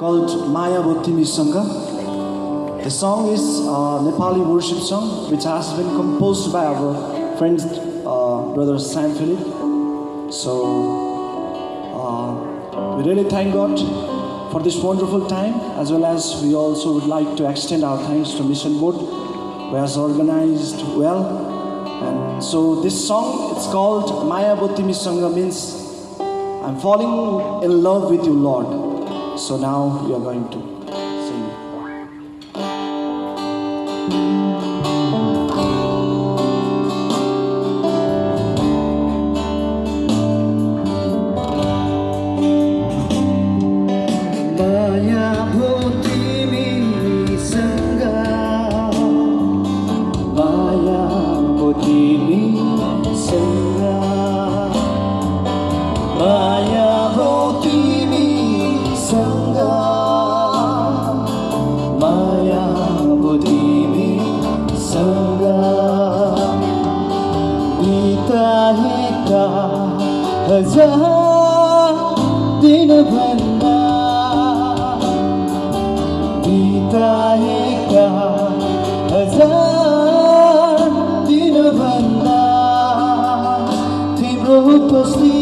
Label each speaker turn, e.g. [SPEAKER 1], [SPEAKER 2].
[SPEAKER 1] called Maya Botimi Sangha. The song is a Nepali worship song which has been composed by our friend brother Sam Philip. So we really thank God for this wonderful time, as well as we also would like to extend our thanks to Mission Board who has organized well. And so this song, it's called Maya Botimi Sangha, means I'm falling in love with you, Lord. So now we are going to sing. Maya Botimi Sangha, Maya Botimi Sangha, Maya Botimi Sangha, Maya Botimi Sangha, Bitaheka हजार दिन भन्दा बिताएका हजार दिन भन्दा तिम्रो उपस्थिति